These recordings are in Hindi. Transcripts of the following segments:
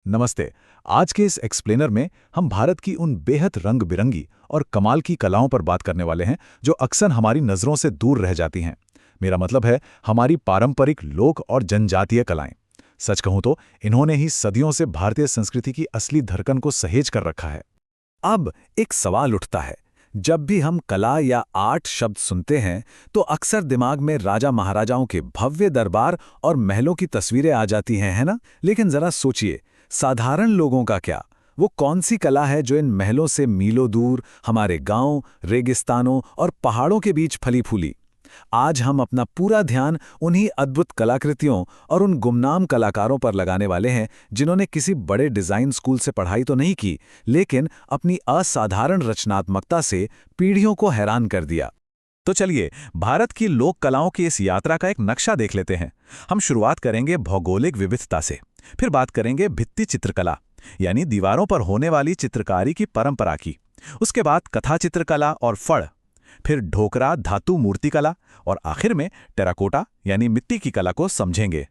नमस्ते। आज के इस एक्सप्लेनर में हम भारत की उन बेहद रंग बिरंगी और कमाल की कलाओं पर बात करने वाले हैं जो अक्सर हमारी नज़रों से दूर रह जाती हैं। मेरा मतलब है हमारी पारंपरिक लोक और जनजातीय कलाएं। सच कहूं तो इन्होंने ही सदियों से भारतीय संस्कृति की असली धड़कन को सहेज कर रखा है। अब एक सवाल उठता है, जब भी हम कला या आर्ट शब्द सुनते हैं तो अक्सर दिमाग में राजा महाराजाओं के भव्य दरबार और महलों की तस्वीरें आ जाती हैं, है ना? लेकिन जरा सोचिए, साधारण लोगों का क्या? वो कौन सी कला है जो इन महलों से मीलों दूर हमारे गांव, रेगिस्तानों और पहाड़ों के बीच फली फूली? आज हम अपना पूरा ध्यान उन्हीं अद्भुत कलाकृतियों और उन गुमनाम कलाकारों पर लगाने वाले हैं जिन्होंने किसी बड़े डिजाइन स्कूल से पढ़ाई तो नहीं की, लेकिन अपनी असाधारण रचनात्मकता से पीढ़ियों को हैरान कर दिया। तो चलिए, भारत की लोक कलाओं की इस यात्रा का एक नक्शा देख लेते हैं। हम शुरुआत करेंगे भौगोलिक विविधता से, फिर बात करेंगे भित्ति चित्रकला यानी दीवारों पर होने वाली चित्रकारी की परंपरा की। उसके बाद कथा चित्रकला और फड़, फिर ढोकरा धातु मूर्तिकला और आखिर में टेराकोटा यानी मिट्टी की कला को समझेंगे।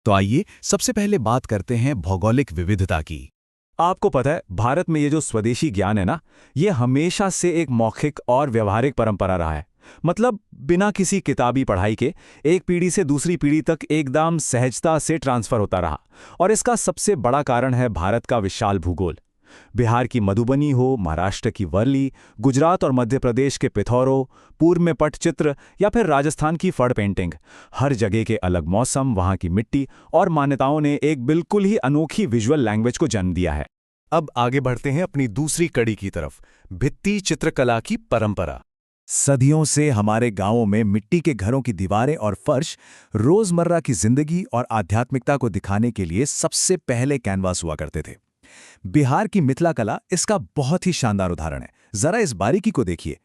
तो आइए सबसे पहले बात करते हैं भौगोलिक विविधता की। आपको पता है, भारत में ये जो स्वदेशी ज्ञान है ना, ये हमेशा से एक मौखिक और व्यवहारिक परंपरा रहा है। मतलब बिना किसी किताबी पढ़ाई के एक पीढ़ी से दूसरी पीढ़ी तक एकदम सहजता से ट्रांसफर होता रहा। और इसका सबसे बड़ा कारण है भारत का विशाल भूगोल। बिहार की मधुबनी हो, महाराष्ट्र की वर्ली, गुजरात और मध्य प्रदेश के पिथौरो, पूर्व में पटचित्र या फिर राजस्थान की फड़ पेंटिंग, हर जगह के अलग मौसम, वहां की मिट्टी और मान्यताओं ने एक बिल्कुल ही अनोखी विजुअल लैंग्वेज को जन्म दिया है। अब आगे बढ़ते हैं अपनी दूसरी कड़ी की तरफ, भित्ति चित्रकला की परंपरा। सदियों से हमारे गांवों में मिट्टी के घरों की दीवारें और फर्श रोजमर्रा की जिंदगी और आध्यात्मिकता को दिखाने के लिए सबसे पहले कैनवास हुआ करते थे। बिहार की मिथिला कला इसका बहुत ही शानदार उदाहरण है। जरा इस बारीकी को देखिए।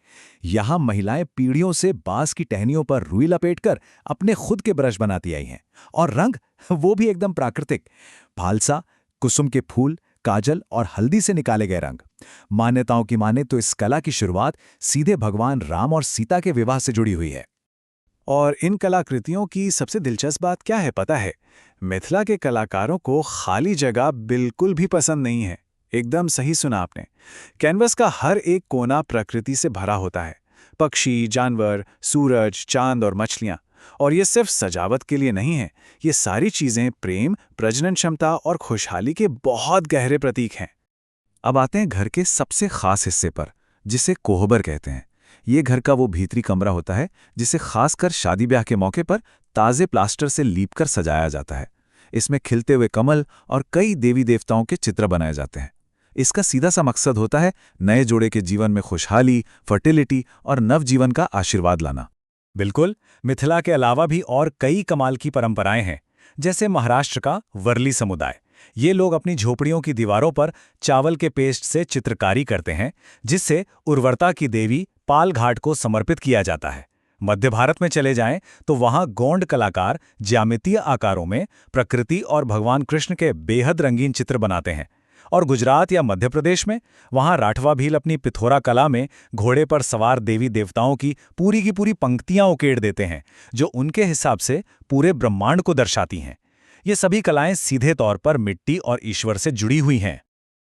यहां महिलाएं पीढ़ियों से बांस की टहनियों पर रुई लपेटकर अपने खुद के ब्रश बनाती आई हैं, और रंग वो भी एकदम प्राकृतिक। फालसा, कुसुम के फूल, काजल और हल्दी से निकाले गए रंग। मान्यताओं की माने तो इस कला की शुरुआत सीधे भगवान राम और सीता के विवाह से जुड़ी हुई है। और इन कलाकृतियों की सबसे दिलचस्प बात क्या है पता है? मिथिला के कलाकारों को खाली जगह बिल्कुल भी पसंद नहीं है। एकदम सही सुना आपने। कैनवस का हर एक कोना प्रकृति से भरा होता है। पक्षी, जानवर, सूरज, चांद और मछलियां। और ये सिर्फ सजावट के लिए नहीं है, ये सारी चीजें प्रेम, प्रजनन क्षमता और खुशहाली के बहुत गहरे प्रतीक हैं। अब आते हैं घर के सबसे खास हिस्से पर, जिसे कोहबर कहते हैं। ये घर का वो भीतरी कमरा होता है जिसे खासकर शादी ब्याह के मौके पर ताज़े प्लास्टर से लीपकर सजाया जाता है। इसमें खिलते हुए कमल और कई देवी देवताओं के चित्र बनाए जाते हैं। इसका सीधा सा मकसद होता है नए जोड़े के जीवन में खुशहाली, फर्टिलिटी और नवजीवन का आशीर्वाद लाना। बिल्कुल, मिथिला के अलावा भी और कई कमाल की परंपराएं हैं, जैसे महाराष्ट्र का वर्ली समुदाय। ये लोग अपनी झोपड़ियों की दीवारों पर चावल के पेस्ट से चित्रकारी करते हैं, जिससे उर्वरता की देवी पाल घाट को समर्पित किया जाता है। मध्य भारत में चले जाएं तो वहां गोंड कलाकार ज्यामितीय आकारों में प्रकृति और भगवान कृष्ण के बेहद रंगीन चित्र बनाते हैं। और गुजरात या मध्य प्रदेश में वहां राठवा भील अपनी पिथौरा कला में घोड़े पर सवार देवी देवताओं की पूरी पंक्तियां उकेड़ देते हैं, जो उनके हिसाब से पूरे ब्रह्मांड को दर्शाती हैं। ये सभी कलाएं सीधे तौर पर मिट्टी और ईश्वर से जुड़ी हुई हैं।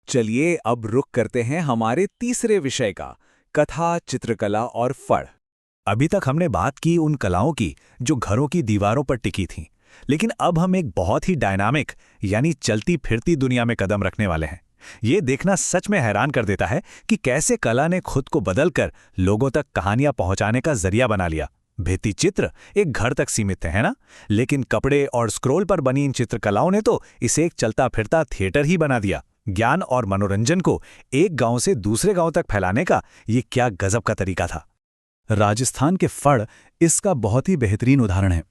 चलिए अब रुख करते हैं हमारे तीसरे विषय का, कथा, चित्रकला और फड़। अभी तक हमने बात की उन कलाओं की जो घरों की दीवारों पर टिकी थीं, लेकिन अब हम एक बहुत ही डायनामिक यानी चलती फिरती दुनिया में कदम रखने वाले हैं। ये देखना सच में हैरान कर देता है कि कैसे कला ने खुद को बदलकर लोगों तक कहानियां पहुंचाने का जरिया बना लिया। भित्ति चित्र एक घर तक सीमित थे, है ना? लेकिन कपड़े और स्क्रोल पर बनी इन चित्रकलाओं ने तो इसे एक चलता फिरता थिएटर ही बना दिया। ज्ञान और मनोरंजन को एक गांव से दूसरे गांव तक फैलाने का ये क्या गजब का तरीका था। राजस्थान के फड़ इसका बहुत ही बेहतरीन उदाहरण है।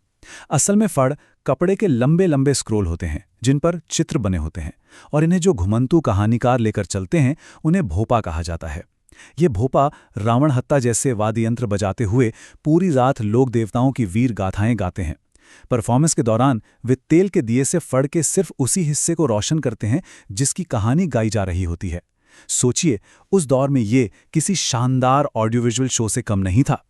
असल में फड़ कपड़े के लंबे लंबे स्क्रोल होते हैं जिन पर चित्र बने होते हैं, और इन्हें जो घुमंतू कहानीकार लेकर चलते हैं उन्हें भोपा कहा जाता है। ये भोपा रावण हत्ता जैसे वाद्य यंत्र बजाते हुए पूरी रात लोक देवताओं की वीर गाथाएं गाते हैं। परफॉर्मेंस के दौरान वे तेल के दिए से फड़ के सिर्फ उसी हिस्से को रोशन करते हैं जिसकी कहानी गाई जा रही होती है। सोचिए, उस दौर में ये किसी शानदार ऑडियो विजुअल शो से कम नहीं था।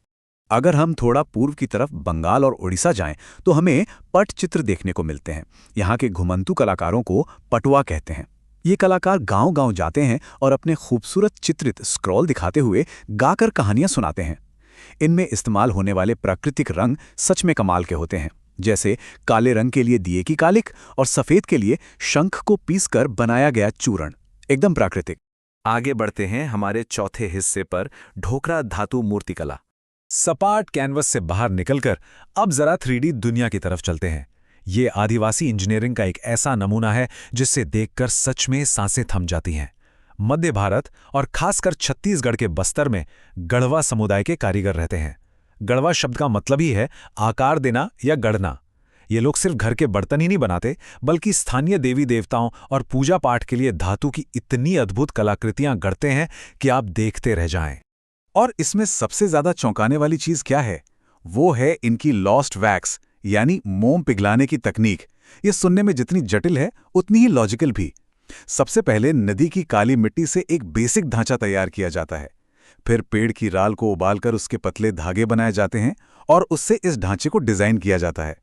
अगर हम थोड़ा पूर्व की तरफ बंगाल और उड़ीसा जाएं तो हमें पटचित्र देखने को मिलते हैं। यहाँ के घुमंतू कलाकारों को पटुआ कहते हैं। ये कलाकार गांव-गांव जाते हैं और अपने खूबसूरत चित्रित स्क्रॉल दिखाते हुए गाकर कहानियां सुनाते हैं। इनमें इस्तेमाल होने वाले प्राकृतिक रंग सच में कमाल के होते हैं, जैसे काले रंग के लिए दिए की कालिक और सफेद के लिए शंख को पीसकर बनाया गया चूर्ण, एकदम प्राकृतिक। आगे बढ़ते हैं हमारे चौथे हिस्से पर, ढोकरा धातु मूर्तिकला। सपाट कैनवस से बाहर निकलकर अब जरा 3D दुनिया की तरफ चलते हैं। ये आदिवासी इंजीनियरिंग का एक ऐसा नमूना है जिससे देखकर सच में सांसें थम जाती हैं। मध्य भारत और खासकर छत्तीसगढ़ के बस्तर में गढ़वा समुदाय के कारीगर रहते हैं। गढ़वा शब्द का मतलब ही है आकार देना या गढ़ना। ये लोग सिर्फ घर के बर्तन ही नहीं बनाते, बल्कि स्थानीय देवी देवताओं और पूजा पाठ के लिए धातु की इतनी अद्भुत कलाकृतियां गढ़ते हैं कि आप देखते रह जाएं। और इसमें सबसे ज्यादा चौंकाने वाली चीज क्या है? वो है इनकी लॉस्ट वैक्स यानी मोम पिघलाने की तकनीक। ये सुनने में जितनी जटिल है उतनी ही लॉजिकल भी। सबसे पहले नदी की काली मिट्टी से एक बेसिक ढांचा तैयार किया जाता है। फिर पेड़ की राल को उबालकर उसके पतले धागे बनाए जाते हैं और उससे इस ढांचे को डिजाइन किया जाता है।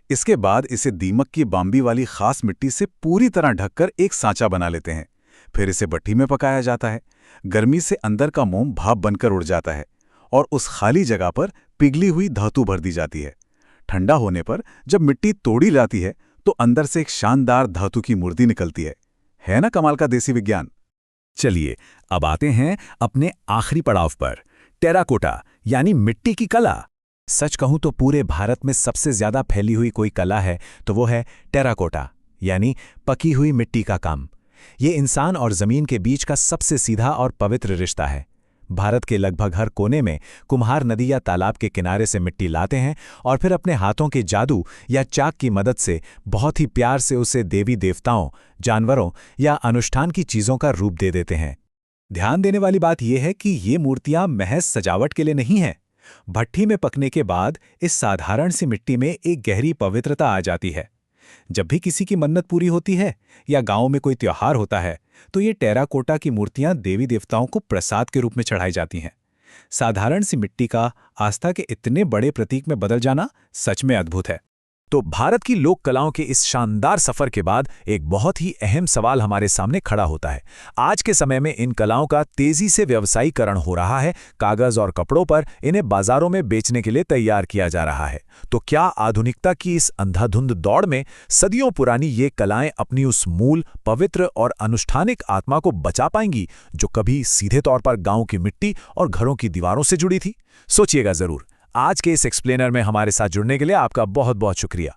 इसके बाद इसे दीमक की बाम्बी वाली खास मिट्टी से पूरी तरह ढककर एक सांचा बना लेते हैं। फिर इसे भट्ठी में पकाया जाता है। गर्मी से अंदर का मोम भाप बनकर उड़ जाता है और उस खाली जगह पर पिघली हुई धातु भर दी जाती है। ठंडा होने पर जब मिट्टी तोड़ी जाती है तो अंदर से एक शानदार धातु की मूर्ति निकलती है ना कमाल का देसी विज्ञान। चलिए अब आते हैं अपने आखिरी पड़ाव पर, टेराकोटा यानी मिट्टी की कला। सच कहूं तो पूरे भारत में सबसे ज्यादा फैली हुई कोई कला है तो वो है टेराकोटा यानी पकी हुई मिट्टी का काम। ये इंसान और जमीन के बीच का सबसे सीधा और पवित्र रिश्ता है। भारत के लगभग हर कोने में कुम्हार नदी या तालाब के किनारे से मिट्टी लाते हैं और फिर अपने हाथों के जादू या चाक की मदद से बहुत ही प्यार से उसे देवी देवताओं, जानवरों या अनुष्ठान की चीजों का रूप दे देते हैं। ध्यान देने वाली बात यह है कि ये मूर्तियां महज सजावट के लिए नहीं हैं। भट्ठी में पकने के बाद इस साधारण सी मिट्टी में एक गहरी पवित्रता आ जाती है। जब भी किसी की मन्नत पूरी होती है या गांव में कोई त्योहार होता है तो ये टेराकोटा की मूर्तियां देवी देवताओं को प्रसाद के रूप में चढ़ाई जाती हैं। साधारण सी मिट्टी का आस्था के इतने बड़े प्रतीक में बदल जाना सच में अद्भुत है। तो भारत की लोक कलाओं के इस शानदार सफर के बाद एक बहुत ही अहम सवाल हमारे सामने खड़ा होता है। आज के समय में इन कलाओं का तेजी से व्यवसायीकरण हो रहा है। कागज और कपड़ों पर इन्हें बाजारों में बेचने के लिए तैयार किया जा रहा है। तो क्या आधुनिकता की इस अंधाधुंध दौड़ में सदियों पुरानी ये कलाएं अपनी उस मूल, पवित्र और अनुष्ठानिक आत्मा को बचा पाएंगी जो कभी सीधे तौर पर गांव की मिट्टी और घरों की दीवारों से जुड़ी थी? सोचिएगा जरूर। आज के इस एक्सप्लेनर में हमारे साथ जुड़ने के लिए आपका बहुत बहुत शुक्रिया।